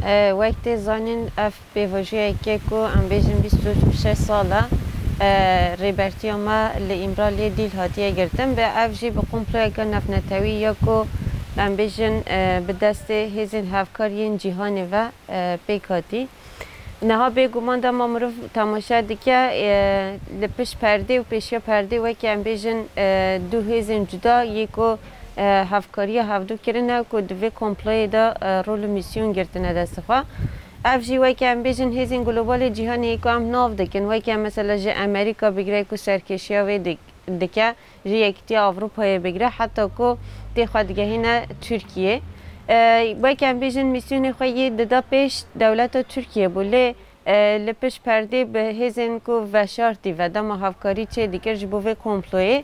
وقتی زنین اف بیوجی که کو ام بیشتر 26 ساله ریبرتی ما لامرالی دیل هاتیه گرتم به افجی به قمپلای که نفنتوی یا کو ام بیشتر به دست هزین هفکارین جهانی و پیکاتی نها بگومان دام امروز تماشا دیگه لپش پرده و پیشیا پرده و که ام بیشتر دو هزین جدا یکو هفکاری هفدو کردن که دوی کمپلای دا رول میسیون گرتنه دست خوا افجی وای که ام بیشتر هزین گلوبال جهانی که هم ناف دکن وای که مثلا جه امریکا بگیره که سرکشی و دکه جه یکتی اروپای بگیره حتی که تی خوا دیگه هینه ترکیه وای که ام بیشتر میسیون خواهی دادا پیش دولت ترکیه بوله لپش پرده به هزین که وشارتی و دام هفکاری چه دیگر جبوه کمپلای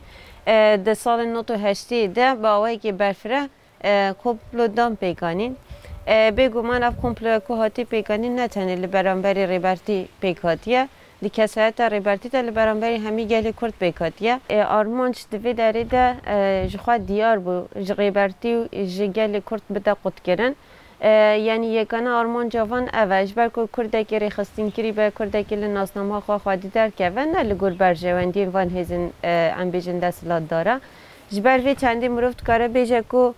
ده سال 98 ده با آوایی که برفره کمپلو دام پیکانین بگو من اف کمپلو که هاتی پیکانین نتنه لبرانبری ریبرتی پیکاتیه دی کسایت ریبرتی تا لبرانبری همی گلی کرد پیکاتیه آرمانش دوی داره ده جخوا دیار بو ریبرتی و جگلی کرد بده قد کرن یعنی یکانه آرمان جوان اوش بر کرده که ریخستین کری به کرده که لناسنامه خواه خواهدی در که و نه لگور برجواندی وان هزین ام بیشتر دستلات داره جبر وی چندی مروفت کاره بیجه که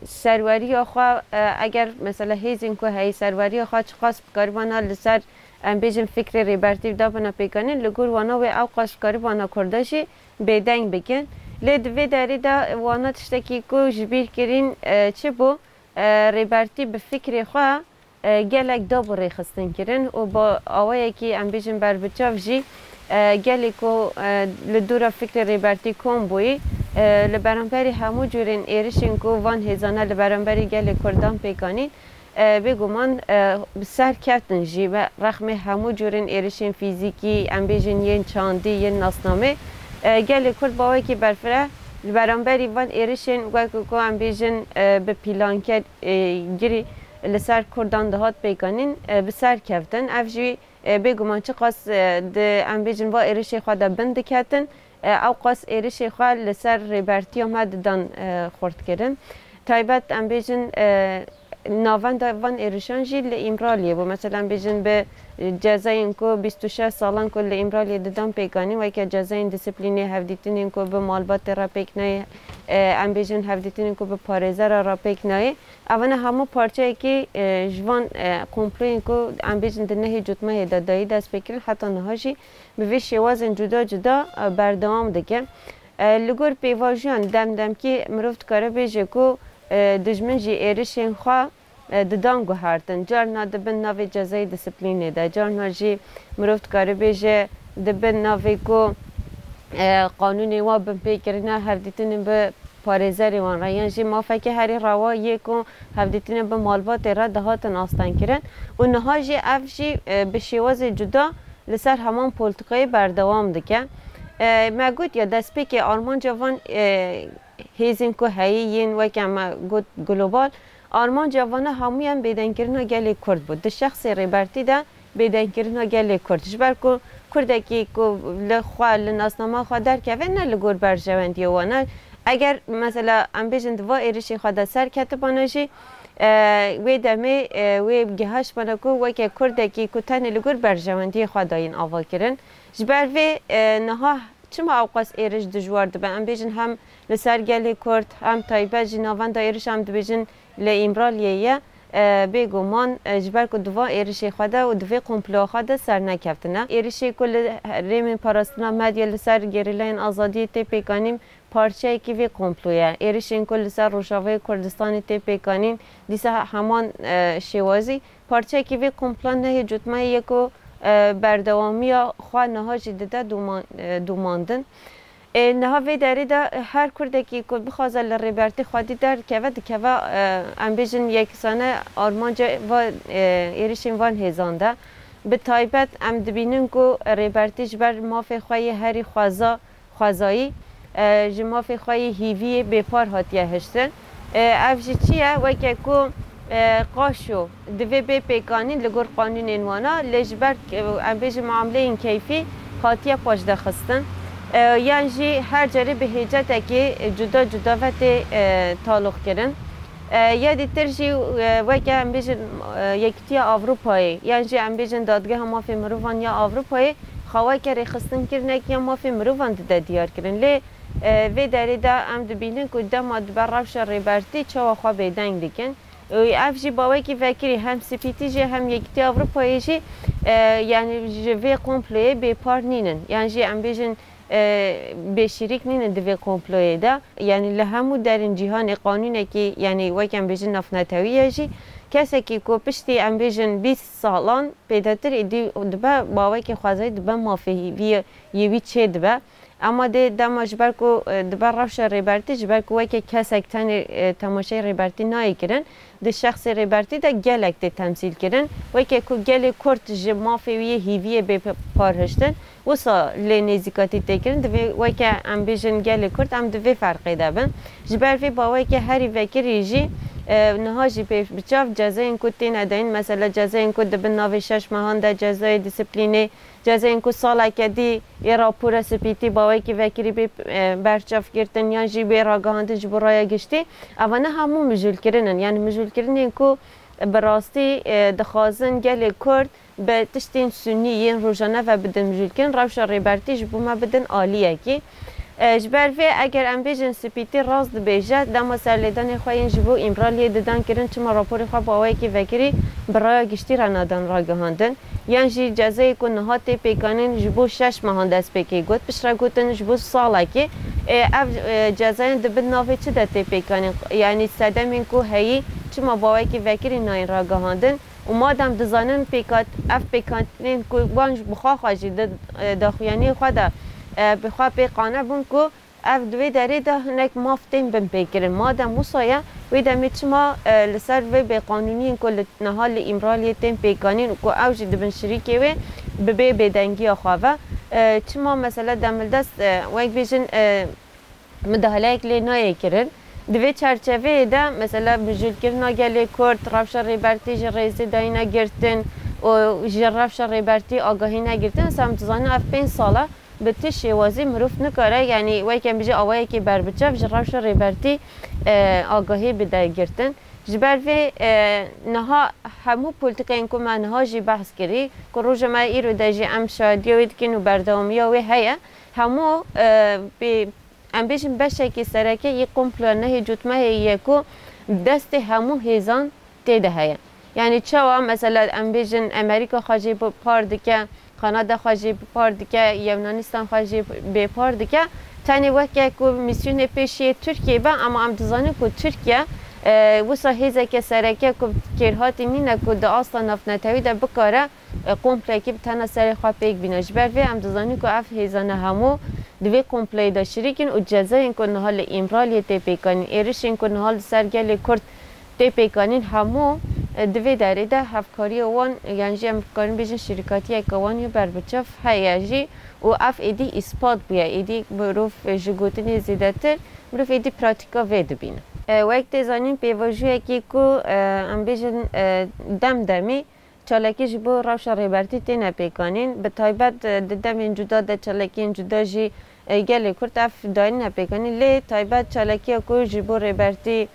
سروری آخوا اگر مثلا هزین که هی سروری آخوا چه خواست بکاری وانا لسر ام بیشتر فکر ریبرتی دا بنا پیکانین لگور وانا و او قاش بکاری وانا کرداشی بیدنگ بکن لدوی داری دا وانا تشتکی که جبیر کرین چه بو ریبرتی به فکر خواه گلک دابو ریخستن کرن و با آوایی که ام بیشتر بر بچاف جی گلی که لدورا فکر ریبرتی کن بوی لبرانبری همو جورین ایرشین که وان هزانه لبرانبری گلی کردان پیکانین بگو من سر کفتن جی و رقم همو جورین ایرشین فیزیکی ام بیشتر ین چاندی ین ناسنامه گلی کرد با آوایی که برفره برانبری وان ایرشین وقتی که ام بیشتر به پیلان کرد گیری لسر کردان دهات پیکانین به سر کفتن افجی بگو من چه قاس ام بیشتر و ایرشی خود بند کردن او قاس ایرشی خود لسر ریبرتی آمد دان خورد کردن تایبت ام بیشتر ناوان وان ایرشان جی لامرالیه و مثلا بیشتر به جزاین کو 26 سالان کو لامرالیه دادن پیکانی و که جزاین دیسپلینی هفدیتین کو به مالبات را پیک نه ام بیشتر هفدیتین کو به پارزه را پیک نه اونا همو پارچه که جوان کمپلین کو ام بیشتر نه جتمه دادایی دست پیکرن حتی نهاجی به ویش وزن جدا جدا بردام دکن لگور پیواژیان دم که مروفت کاره بیجه کو دجمن جی ایرشین خواه ددان گوهردن جار نا دبن ناوی جزای دیسپلینی ده جار نا جی مروفت کاره بیجه دبن ناوی کو قانونی و بن پیکرنا هفدیتین به پارزری وان را یعنی جی ما فکر هری روا یکو هفدیتین به مالبات را دهاتن آستان کرن و نها جی اف جی به شیواز جدا لسر همان پولتقای بردوام دکه ما گوت یا دست پی که آرمان جوان هیزین که هایین و که ما گوت گلوبال آرمان جوانه هموی هم بیدن کرنا گلی کرد بود ده شخص ریبرتی ده بیدن کرنا گلی کرد جبر که کرده که لخواه لناسنامه خواه در که نه لگور برجواندی وانه اگر مثلا ام بیشتر و ایرشی خواه سر کتبانه جی وی دمه وی گهاش بنا کو و که کرده که کتن لگور برجواندی خواه داین آوا کرن جبر وی نها چما اوقاس ایرش دجوار دبن ام بیشتر هم لسر گلی کرد هم تایبه جناوان دا ایرش هم دبیجن لامرالیه بگو من جبر که دوا ایرشی خواده و دوی کمپلو خواده سر نکفتنه ایرشی کل ریم پاراستنا مدیا لسر گریلاین آزادی تی پیکانیم پارچه که وی کمپلویه ایرشین کل لسر روشاوه کردستانی تی پیکانیم دیسه همان شوازی پارچه که وی کمپلان نه جتمه یکو بردوامی خواه نها جدیده دوماندن نها وی داری دا هر کرده که بخوازه لریبرتی خودی در که و دکه و ام بیشتر یکسانه آرمان جا و ایرشین وان هزانده به تایبت ام دبینن که ریبرتی جبر مافی خواهی هری خوازایی جمافی خواهی هیوی بپار هاتیه هشتن افجی چیه و که قاشو دوی بی پیکانین لگور قانون انوانا لجبر ام بیشتر معامله این کیفی هاتیه پاش دخستن یعنی هر جری به هیجت که جدا جدا وقت تعلق کردن یا دیتر جی وکی هم بیشن یکتی آوروپایی یعنی جی هم بیشن دادگاه مافی مروفان یا آوروپایی خواه که ریخستن کرنه که مافی مروفان ده دیار کرن لی وی داری دا هم دبینن که دم دبر روش ریبرتی چه و خواه بیدنگ دیکن اف جی باوی که فکری هم سپیتی جی هم یکتی آوروپایی جی یعنی جوی کمپلیه به پار نینن یعنی جی هم بیشن به شریک نین دوی کمپلوی ده یعنی لهمو در این جهان قانونه که یعنی وکم بیشن نفنتویه جی کسی که کو پشتی ام بیشن 20 سالان پیداتر ایدی دبا باوی که خوازه دبا مافی یوی چه دبا اما ده دماج برکو دبا روش ریبرتی جبر کو وکی کسی که تماشای ریبرتی نایی کرن ده شخص ریبرتی ده گلک ده تمثیل کرن وکی کو گل کرد جب مافی وی هیویه به پارهشتن وسا لنزیکاتی تکرن دوی وکی ام بیشن گل کرد ام دوی فرقی دابن جبر فی باوی که هری وکری جی نهاجی به بچاف جزای این کد تین ادین مثلا جزای این کد به ناو 6 ماهان ده جزای دیسپلینی جزای این کد سال کدی یه راپور سپیتی باوی که وکری به برچاف گرتن یا جی به راگاهاندن جبرای گشتی اوانه همون مجول کردن یعنی مجول کردن این کو براستی دخوازن گل کرد به تشتین سنی این روزانه و بدن مجول کردن روش ریبرتی جبو ما بدن عالیه کی جبر وی اگر ام بیشن سپیتی راست بیجه دم سرلیدن خواهی جبو امرالی دادن کردن چما راپور خواه باوی که وکری برای گشتی را ندان را گهاندن یعنی جی جزایی که نهات پیکانین جبو 6 ماهان دست پیکی گود پش را گوتن جبو ساله که اف جزایی دبن ناوی چه دست پیکانین یعنی سدم این که هایی چما باوی که وکری ناین را گهاندن و مادم دزانن پیکات اف پیکانین که وانج بخواه خواهی داخویانی خود بخواه پیقانه بون که اف دوی داری ده هنک مافتین بن پیکرن مادم موسایه وی دمی چما لسر وی به قانونی که نهال امرالی تین پیکانین که اوجی دبن شریکی وی ببی بدنگی خواه چما مثلا دمل دست ویک بیشن مدهله اکلی نایی کرن دوی چرچوه ده مثلا بجول کرنا گلی کرد رفش ریبرتی جریزی دایی نگرتن و جرفش ریبرتی آگاهی نگرتن سمتزانه اف 5 ساله به تش وازی مروف نکاره یعنی وای که بیچه آوایی که بر بچه جرافش ریبرتی آگاهی بده گرتن جبر و نها همو پولیتیکین که من نها جی بحث کردی که روز ما ایرو داشتی ام شادی وید که نو بردامی و هیا همو به ام بیشم بشه که سرکه یک کمپلان نه جوتمه یکو دست همو هزان تیده هیا یعنی چوا مثلا ام بیشن امریکا خواجی پارد که کانادا خواهی پارد که یونانستان خواهی به پارد که تنی وقتی که میسیون پیشی ترکیه با اما ام دزانه که ترکیه وسا هیزه که سرکه که کرهاتی مینه که دا اصلا نفنتوی دا بکاره کمپلی که تنها سر خواه پیک بیناش بروی ام دزانه که اف هیزانه همو دوی کمپلی دا شریکن و جزای این که نحال امرالی تی پیکانین ایرش این که نحال سرگل کرد تی پیکانین همو دوی داری ده هفکاری وان یعنی جی هفکاری بیشتر شرکتی اکوانی بر بچه هیجی و اف ایدی اثبات بیا ایدی بروف جگوتنی زیادتر بروف ایدی پراتیکا وید بینه وقت زنیم پیوجوی کی کو ام بیشتر دمی چالکی جبو روش ریبرتی تینه پیکانین به تایبت دم این جدا ده چالکی این جدا جی گلی کرد اف داین نپیکنی لی تایبت چالکی کو جبو ریبرتی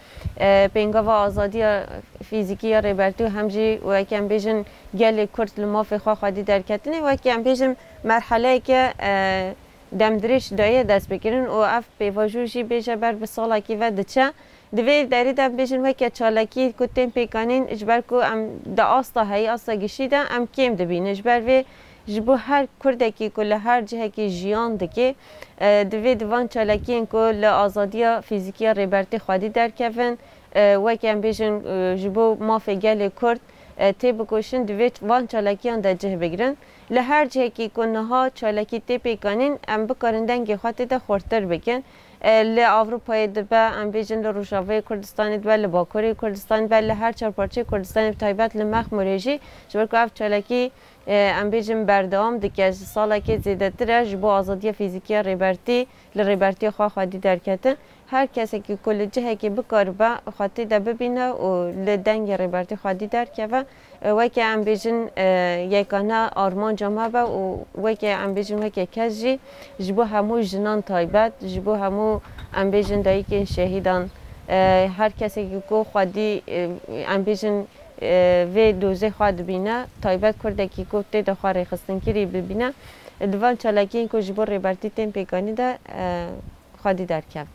پینگا و آزادی فیزیکی یا ریبرتی و همجی و کم بیشن گلی کرد لماف خواهی در کتنی و کم بیشن مرحله که دمدریش دایه دست بکرین و اف پیواجوشی بیشه بر به سالا کی و دچه دوی داری دم بیشن و که چالکی کتیم پیکانین اجبر کو ام دا آستا هی آستا گشیده ام کم دبین اجبر و جبو هر کردکی کل هر جهه که جیان دکی دوی دوان چالکین کل آزادی فیزیکی ریبرتی خودی در کفن و کم بیشن جبو مافی گل کرد تی بکوشن دوی وان چالکیان در جه بگیرن لهر جهه که کنها چالکی تی پیکانین ام بکارندن خواهد ده خورتر بکن ل اروپای دبا ام بیشن لروشاوی کردستان دبا لباکوری کردستان دبا لهر چارپارچه کردستان تایبت لمخ مریجی جبر که اف چالکی ام بیشم بردام دکه سالا که زیاده تره جبو آزادی فیزیکی ریبرتی لریبرتی خواهی در کتن هر کسی که کل جهه که بکار با خاطی ده ببینه و لدنگ ریبرتی خواهی در که و که ام بیشن یکانه آرمان جامعه با و که ام بیشن و که کسی جبو همو جنان تایبت جبو همو ام بیشن دایی که شهیدان هر کسی که کو خودی ام بیشن و دوزه خود بینه تایبت کرده که کو تی دخواه خستن کری ببینه دوان چالکی این که جبور ریبرتی تیم پیکانی ده خودی درکم